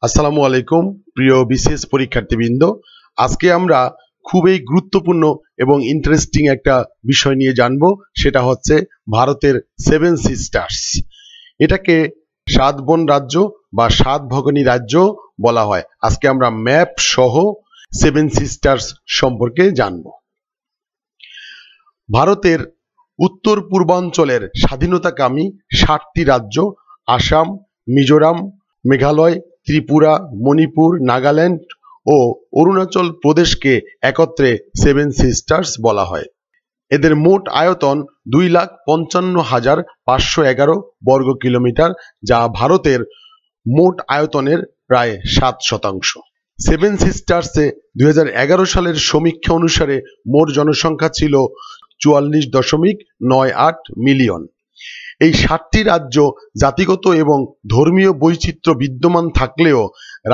আসসালামু আলাইকুম প্রিয় বিশেষ পরীক্ষার্থীবৃন্দ। আজকে আমরা খুবই গুরুত্বপূর্ণ এবং ইন্টারেস্টিং একটা বিষয় নিয়ে জানবো, সেটা হচ্ছে ভারতের সেভেন সিস্টার্স। এটাকে সাত বোন রাজ্য বা সাত ভগিনী রাজ্য বলা হয়। আজকে আমরা ম্যাপ সহ সেভেন সিস্টার্স সম্পর্কে জানবো। ভারতের উত্তর পূর্বাঞ্চলের স্বাধীনতাকামী 7টি রাজ্য আসাম, মিজোরাম, মেঘালয়, ত্রিপুরা, মণিপুর, নাগাল্যান্ড ও অরুণাচল প্রদেশকে একত্রে সেভেন সিস্টার্স বলা হয়। এদের মোট আয়তন 2,55,511 বর্গ কিলোমিটার, যা ভারতের মোট আয়তনের প্রায় 7%। সেভেন সিস্টার্সে 2011 সালের সমীক্ষা অনুসারে মোট জনসংখ্যা ছিল 44.98 মিলিয়ন। এই 7টি রাজ্য জাতিগত এবং ধর্মীয় বৈচিত্র্য বিদ্যমান থাকলেও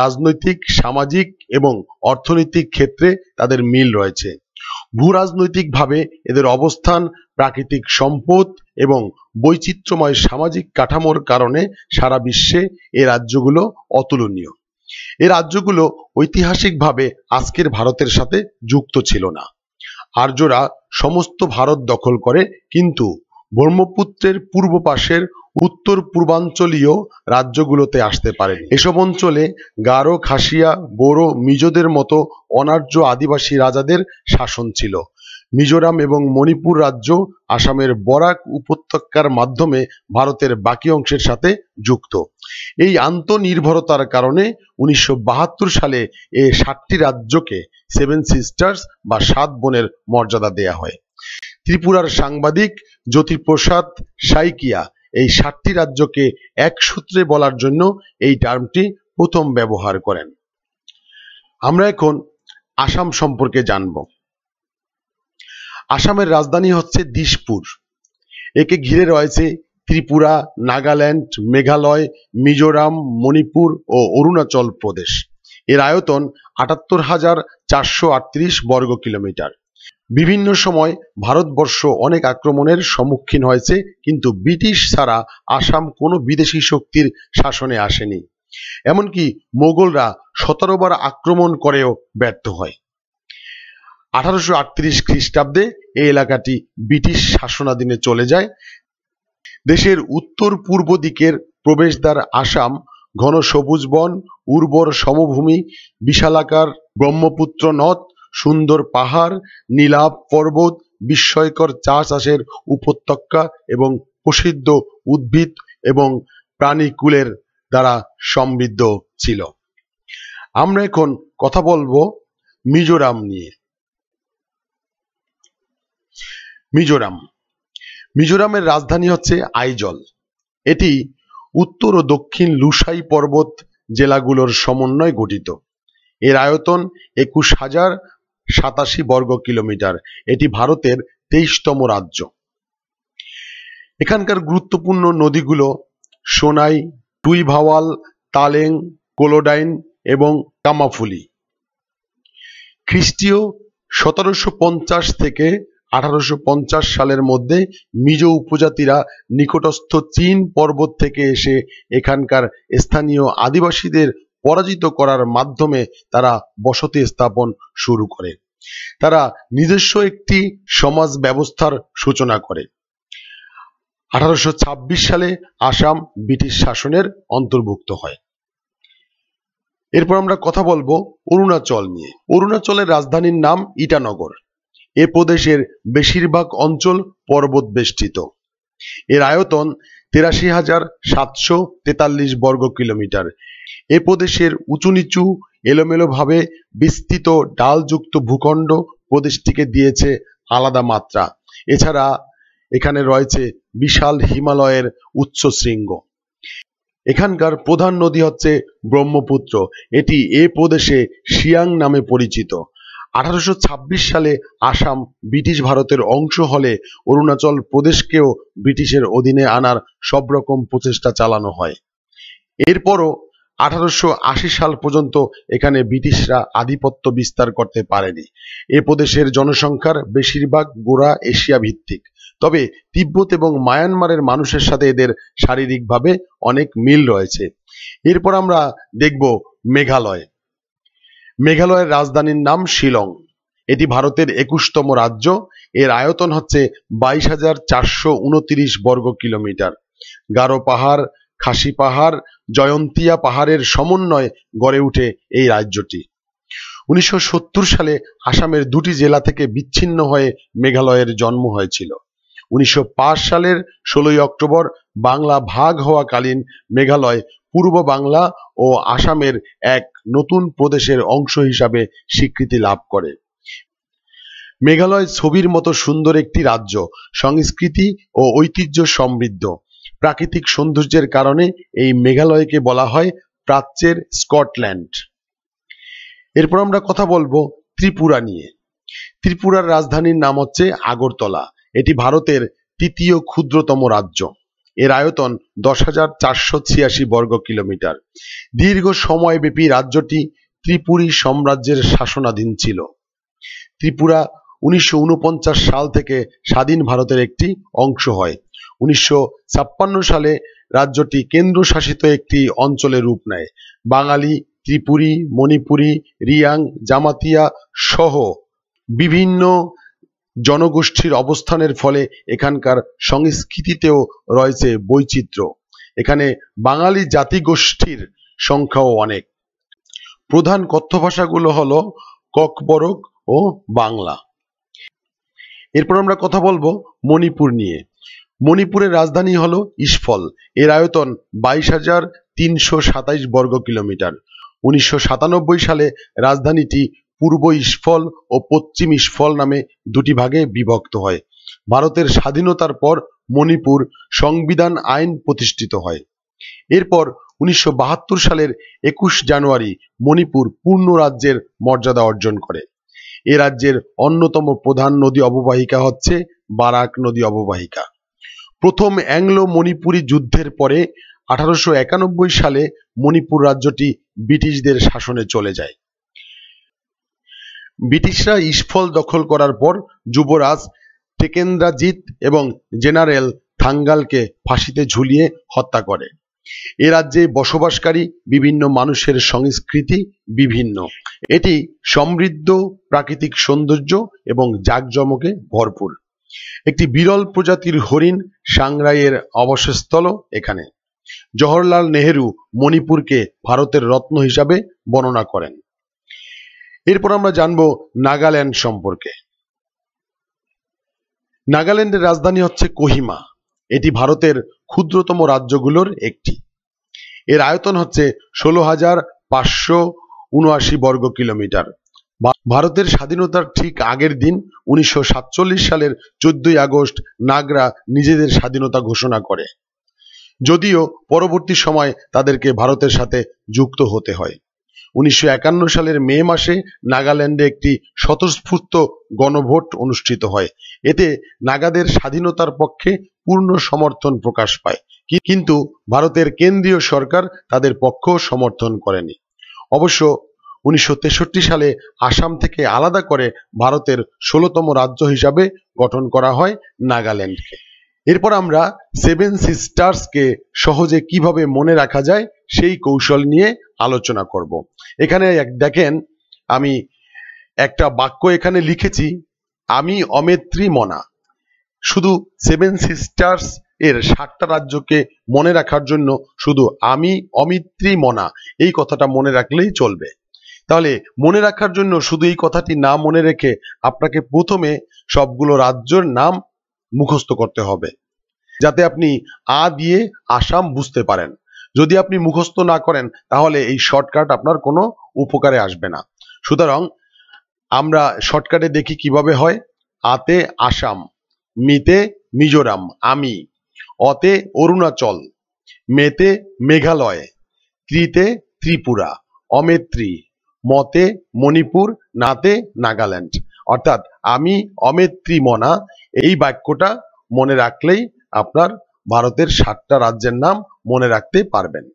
রাজনৈতিক, সামাজিক এবং অর্থনৈতিক ক্ষেত্রে তাদের মিল রয়েছে। ভূরাজনৈতিকভাবে এদের অবস্থান, প্রাকৃতিক সম্পদ এবং বৈচিত্র্যময় সামাজিক কাঠামোর কারণে সারা বিশ্বে এই রাজ্যগুলো অতুলনীয়। এই রাজ্যগুলো ঐতিহাসিকভাবে আজকের ভারতের সাথে যুক্ত ছিল না। আর্যরা সমস্ত ভারত দখল করে, কিন্তু ব্রহ্মপুত্রের পূর্ব পাশের উত্তর পূর্বাঞ্চলীয় রাজ্যগুলোতে আসতে পারেন। এসব অঞ্চলে গারো, খাসিয়া, বোরো, মিজোদের মতো অনার্য আদিবাসী রাজাদের শাসন ছিল। মিজোরাম এবং মণিপুর রাজ্য আসামের বরাক উপত্যকার মাধ্যমে ভারতের বাকি অংশের সাথে যুক্ত। এই আন্তঃনির্ভরতার কারণে 1972 সালে এই 7টি রাজ্যকে সেভেন সিস্টার্স বা সাত বোনের মর্যাদা দেয়া হয়। ত্রিপুরার সাংবাদিক জ্যোতিপ্রসাদ সাইকিয়া এই 7টি রাজ্যকে এক সূত্রে বলার জন্য এই টার্মটি প্রথম ব্যবহার করেন। আমরা এখন আসাম সম্পর্কে জানব। আসামের রাজধানী হচ্ছে দিসপুর। একে ঘিরে রয়েছে ত্রিপুরা, নাগাল্যান্ড, মেঘালয়, মিজোরাম, মণিপুর ও অরুণাচল প্রদেশ। এর আয়তন 78,438 বর্গ কিলোমিটার। বিভিন্ন সময় ভারতবর্ষ অনেক আক্রমণের সম্মুখীন হয়েছে, কিন্তু ব্রিটিশ ছাড়া আসাম কোনো বিদেশি শক্তির শাসনে আসেনি। এমনকি মোগলরা 17 বার আক্রমণ করেও ব্যর্থ হয়। 1838 খ্রিস্টাব্দে এই এলাকাটি ব্রিটিশ শাসনাধীনে চলে যায়। দেশের উত্তর পূর্ব দিকের প্রবেশদ্বার আসাম ঘন সবুজ বন, উর্বর সমভূমি, বিশালাকার ব্রহ্মপুত্র নদ, সুন্দর পাহাড়, নীলাভ পর্বত, বিস্ময়কর চা চাষের উপত্যকা এবং প্রসিদ্ধ উদ্ভিদ এবং প্রাণীকুলের দ্বারা সমৃদ্ধ ছিল। আমরা এখন কথা বলবো মিজোরাম নিয়ে। মিজোরামের রাজধানী হচ্ছে আইজল। এটি উত্তর ও দক্ষিণ লুসাই পর্বত জেলাগুলোর সমন্বয়ে গঠিত। এর আয়তন 21,087 বর্গ কিলোমিটার। এটি ভারতের 23তম রাজ্য। এখানকার গুরুত্বপূর্ণ নদীগুলো সোনাই, টুইভাওয়াল, তালেং, কোলোডাইন এবং কামাফুলি। খ্রিস্টীয় 1750 থেকে 1850 সালের মধ্যে মিজো উপজাতিরা নিকটস্থ চীন পর্বত থেকে এসে এখানকার স্থানীয় আদিবাসীদের পরাজিত করার মাধ্যমে তারা বসতি স্থাপন শুরু করে। তারা নিজস্ব একটি সমাজ ব্যবস্থার সূচনা করে। 1826 সালে আসাম ব্রিটিশ শাসনের অন্তর্ভুক্ত হয়। এরপর আমরা কথা বলবো অরুণাচল নিয়ে। অরুণাচলের রাজধানীর নাম ইটানগর। এ প্রদেশের বেশিরভাগ অঞ্চল পর্বত বেষ্টিত। এর আয়তন 83,743 বর্গ কিলোমিটার। এ প্রদেশের উঁচু নিচু এলোমেলোভাবে বিস্তৃত ডালযুক্ত ভূখণ্ড প্রদেশটিকে দিয়েছে আলাদা মাত্রা। এছাড়া এখানে রয়েছে বিশাল হিমালয়ের উচ্চ শৃঙ্গ। এখানকার প্রধান নদী হচ্ছে ব্রহ্মপুত্র। এটি এ প্রদেশে সিয়াং নামে পরিচিত। 1826 সালে আসাম ব্রিটিশ ভারতের অংশ হলে অরুণাচল প্রদেশকেও ব্রিটিশের অধীনে আনার সব রকম প্রচেষ্টা চালানো হয়। এরপরও 1880 সাল পর্যন্ত এখানে ব্রিটিশরা আধিপত্য বিস্তার করতে পারেনি। এ প্রদেশের জনসংখ্যার বেশিরভাগ গোড়া এশিয়া ভিত্তিক। তবে তিব্বত এবং মায়ানমারের মানুষের সাথে এদের শারীরিকভাবে অনেক মিল রয়েছে। এরপর আমরা দেখব মেঘালয়। মেঘালয়ের রাজধানীর নাম শিলং। এটি ভারতের 21তম রাজ্য। এর আয়তন হচ্ছে 22,429 বর্গ কিলোমিটার। গারো পাহাড়, খাসি পাহাড়, জয়ন্তিয়া পাহাড়ের সমন্বয়ে গড়ে উঠে এই রাজ্যটি। 1970 সালে আসামের দুটি জেলা থেকে বিচ্ছিন্ন হয়ে মেঘালয়ের জন্ম হয়েছিল। 1905 সালের 16 অক্টোবর বাংলা ভাগ হওয়াকালীন মেঘালয় পূর্ব বাংলা ও আসামের এক নতুন প্রদেশের অংশ হিসাবে স্বীকৃতি লাভ করে। মেঘালয় ছবির মতো সুন্দর একটি রাজ্য, সংস্কৃতি ও ঐতিহ্য সমৃদ্ধ। প্রাকৃতিক সৌন্দর্যের কারণে এই মেঘালয়কে বলা হয় প্রাচ্যের স্কটল্যান্ড। এরপর আমরা কথা বলবো ত্রিপুরা নিয়ে। ত্রিপুরার রাজধানীর নাম হচ্ছে আগরতলা। এটি ভারতের 3য় ক্ষুদ্রতম রাজ্য। এর আয়তন 10,486 বর্গ কিলোমিটার। দীর্ঘ সময়ব্যাপী রাজ্যটি ত্রিপুরী সাম্রাজ্যের শাসনাধীন ছিল। ত্রিপুরা 1949 সাল থেকে স্বাধীন ভারতের একটি অংশ হয়। 1956 সালে রাজ্যটি কেন্দ্রশাসিত একটি অঞ্চলে রূপ নেয়। বাঙালি, ত্রিপুরী, মণিপুরী, রিয়াং, জামাতিয়া সহ বিভিন্ন জনগোষ্ঠীর অবস্থানের ফলে এখানকার সংস্কৃতিতেও রয়েছে বৈচিত্র্য। এখানে বাঙালি জাতিগোষ্ঠীর সংখ্যাও অনেক। প্রধান কথ্য ভাষাগুলো হলো ককবরক ও বাংলা। এরপর আমরা কথা বলবো মণিপুর নিয়ে। মণিপুরের রাজধানী হলো ইম্ফল। এর আয়তন 22,327 বর্গ কিলোমিটার। 1997 সালে রাজধানীটি পূর্ব ইম্ফল ও পশ্চিম ইম্ফল নামে দুটি ভাগে বিভক্ত হয়। ভারতের স্বাধীনতার পর মণিপুর সংবিধান আইন প্রতিষ্ঠিত হয়। এরপর 1972 সালের 21 জানুয়ারি মণিপুর পূর্ণ রাজ্যের মর্যাদা অর্জন করে। এ রাজ্যের অন্যতম প্রধান নদী অববাহিকা হচ্ছে বারাক নদী অববাহিকা। প্রথম অ্যাংলো মণিপুরী যুদ্ধের পরে 1891 সালে মণিপুর রাজ্যটি ব্রিটিশদের শাসনে চলে যায়। ব্রিটিশরা ইম্ফল দখল করার পর যুবরাজ টেকেন্দ্রজিৎ এবং জেনারেল থাঙ্গালকে ফাঁসিতে ঝুলিয়ে হত্যা করে। এ রাজ্যে বসবাসকারী বিভিন্ন মানুষের সংস্কৃতি বিভিন্ন। এটি সমৃদ্ধ প্রাকৃতিক সৌন্দর্য এবং জাঁকজমকে ভরপুর। একটি বিরল প্রজাতির হরিণ সাংরাইয়ের আবাসস্থল এখানে। জওহরলাল নেহেরু মণিপুরকে ভারতের রত্ন হিসাবে বর্ণনা করেন। এরপর আমরা জানবো নাগাল্যান্ড সম্পর্কে। নাগাল্যান্ডের রাজধানী হচ্ছে কোহিমা। এটি ভারতের ক্ষুদ্রতম রাজ্যগুলোর একটি। এর আয়তন হচ্ছে 16,579 বর্গ কিলোমিটার। ভারতের স্বাধীনতার ঠিক আগের দিন 1947 সালের 14 আগস্ট নাগরা নিজেদের স্বাধীনতা ঘোষণা করে, যদিও পরবর্তী সময় তাদেরকে ভারতের সাথে যুক্ত হতে হয়। 1951 সালের মে মাসে নাগাল্যান্ডে একটি স্বতঃস্ফূর্ত গণভোট অনুষ্ঠিত হয়। এতে নাগাদের স্বাধীনতার পক্ষে পূর্ণ সমর্থন প্রকাশ পায়, কিন্তু ভারতের কেন্দ্রীয় সরকার তাদের পক্ষ সমর্থন করেনি। অবশ্য 1963 সালে আসাম থেকে আলাদা করে ভারতের 16তম রাজ্য হিসাবে গঠন করা হয় নাগাল্যান্ডকে। এরপর আমরা সেভেন সিস্টার্সকে সহজে কিভাবে মনে রাখা যায় সেই কৌশল নিয়ে আলোচনা করব। এখানে দেখেন, আমি একটা বাক্য এখানে লিখেছি, আমি অমেত্রী মনা। শুধু সেভেন সিস্টার্স এর 7টা রাজ্যকে মনে রাখার জন্য শুধু আমি অমিত্রী মনা এই কথাটা মনে রাখলেই চলবে। তাহলে মনে রাখার জন্য শুধু এই কথাটি না মনে রেখে আপনাকে প্রথমে সবগুলো রাজ্যের নাম মুখস্থ করতে হবে, যাতে আপনি আ দিয়ে আসাম বুঝতে পারেন। যদি আপনি মুখস্থ না করেন তাহলে এই শর্টকাট আপনার কোনো উপকারে আসবে না। সুতরাং আমরা শর্টকাটে দেখি কিভাবে হয়। আতে আসাম, মিতে মিজোরাম আমি, অতে অরুণাচল, মেতে মেঘালয়, ত্রিতে ত্রিপুরা, অমেত্রী, মতে মণিপুর, নাতে নাগাল্যান্ড। অর্থাৎ আমি অমেত্রী মনা এই বাক্যটা মনে রাখলেই আপনার ভারতের 7টা রাজ্যের নাম মনে রাখতে পারবেন।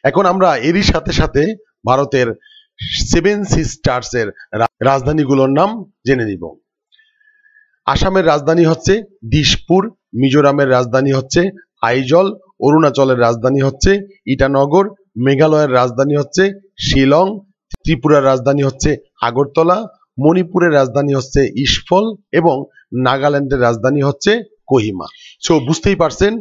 এখন আমরা এরই সাথে সাথে ভারতের সেভেন সিস্টার্স এর রাজধানীগুলোর নাম জেনে নিব। আসামের রাজধানী হচ্ছে দিশপুর, মিজোরামের রাজধানী হচ্ছে আইজল, অরুণাচলের রাজধানী হচ্ছে ইটানগর, মেঘালয়ের রাজধানী হচ্ছে শিলং, ত্রিপুরার রাজধানী হচ্ছে আগরতলা, মণিপুরের রাজধানী হচ্ছে ইম্ফল এবং নাগাল্যান্ডের রাজধানী হচ্ছে কোহিমা। সো বুঝতেই পারছেন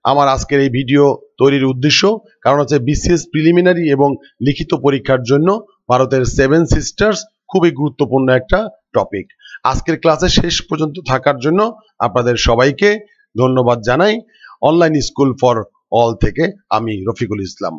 আমার আজকের এই ভিডিও তৈরির উদ্দেশ্য, কারণ হচ্ছে বিসিএস প্রিলিমিনারি এবং লিখিত পরীক্ষার জন্য ভারতের 7 সিস্টার্স খুবই গুরুত্বপূর্ণ একটা টপিক। আজকের ক্লাসে শেষ পর্যন্ত থাকার জন্য আপনাদের সবাইকে ধন্যবাদ জানাই। অনলাইন স্কুল ফর অল থেকে আমি রফিকুল ইসলাম।